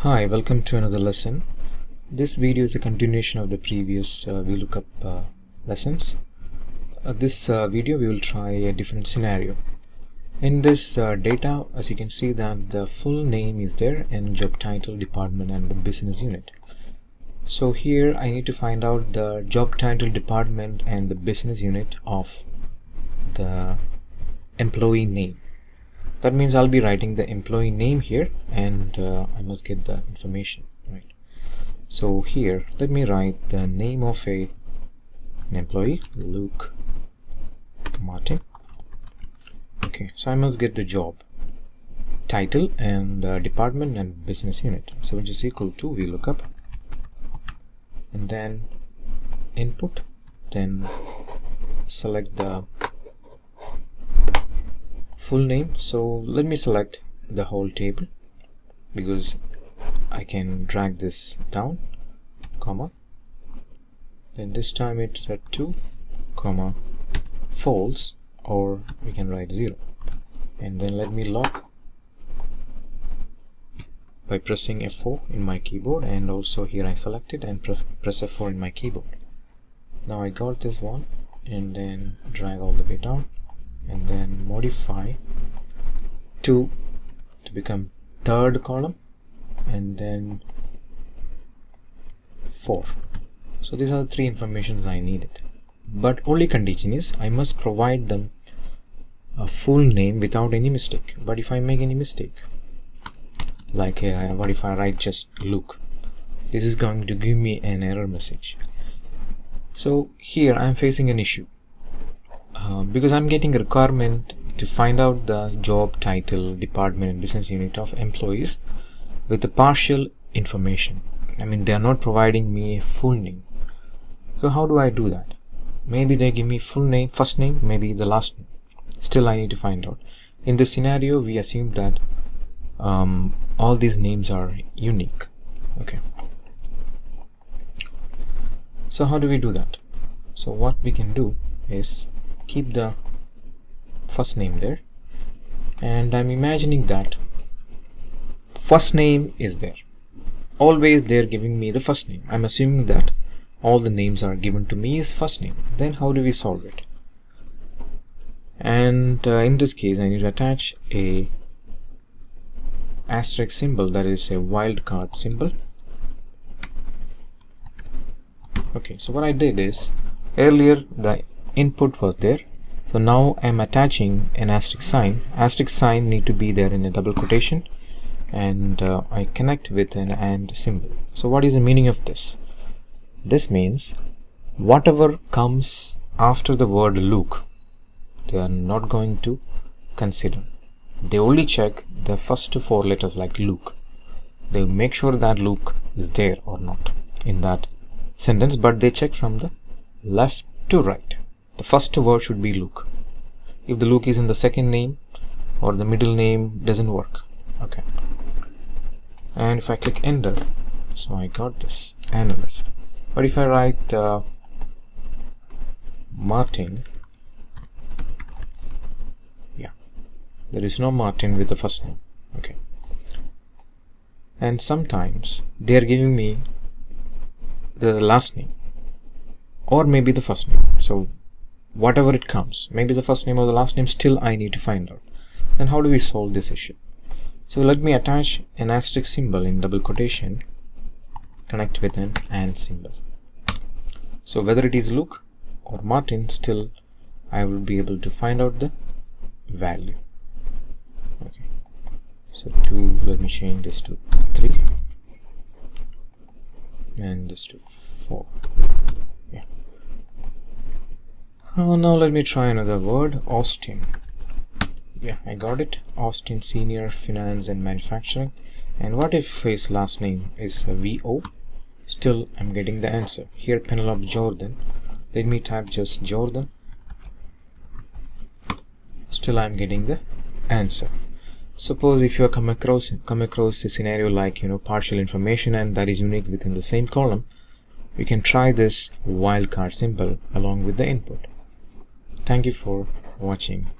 Hi, welcome to another lesson. This video is a continuation of the previous VLOOKUP lessons. This video we will try a different scenario. In this data, as you can see that the full name is there and job title, department and the business unit. So here I need to find out the job title, department and the business unit of the employee name. That means I'll be writing the employee name here and I must get the information, right? So here, let me write the name of an employee, Luke Martin. Okay, so I must get the job title and department and business unit. So which is equal to VLOOKUP and then input, then select the full name. So let me select the whole table because I can drag this down, comma, then this time it's set to comma false, or we can write 0, and then let me lock by pressing F4 in my keyboard, and also here I select it and press F4 in my keyboard. Now I got this one and then drag all the way down and then modify to become third column and then 4. So these are the three informations I needed, but only condition is I must provide them a full name without any mistake. But if I make any mistake, like what if I write just Luke, this is going to give me an error message. So here I am facing an issue because I'm getting a requirement to find out the job title, department and business unit of employees with the partial information. I mean, they are not providing me a full name. So how do I do that? Maybe they give me full name, first name, maybe the last name. Still I need to find out. In this scenario we assume that all these names are unique. Okay, so how do we do that? So what we can do is keep the first name there, and I'm imagining that first name is there. Always they're giving me the first name. I'm assuming that all the names are given to me is first name. Then how do we solve it? And in this case I need to attach a asterisk symbol, that is a wildcard symbol. Okay, so what I did is earlier the input was there, so now I'm attaching an asterisk sign. Asterisk sign need to be there in a double quotation, and I connect with an AND symbol. So what is the meaning of this? This means whatever comes after the word Luke, they are not going to consider. They only check the first 4 letters like Luke. They will make sure that Luke is there or not in that sentence, but they check from the left to right. The first word should be Luke. If the Luke is in the second name or the middle name, doesn't work. Okay, and if I click enter, so I got this analyst. But if I write Martin, yeah, there is no Martin with the first name. Okay, and sometimes they are giving me the last name or maybe the first name. So whatever it comes, maybe the first name or the last name, still I need to find out. Then how do we solve this issue? So let me attach an asterisk symbol in double quotation, connect with an AND symbol. So whether it is Luke or Martin, still I will be able to find out the value. Okay, so 2, let me change this to 3 and this to 4. Yeah. Now let me try another word, Austin. Yeah, I got it. Austin Senior Finance and Manufacturing. And what if his last name is VO? Still I'm getting the answer. Here Penelope Jordan. Let me type just Jordan. Still I'm getting the answer. Suppose if you come across a scenario like, partial information and that is unique within the same column, we can try this wildcard symbol along with the input. Thank you for watching.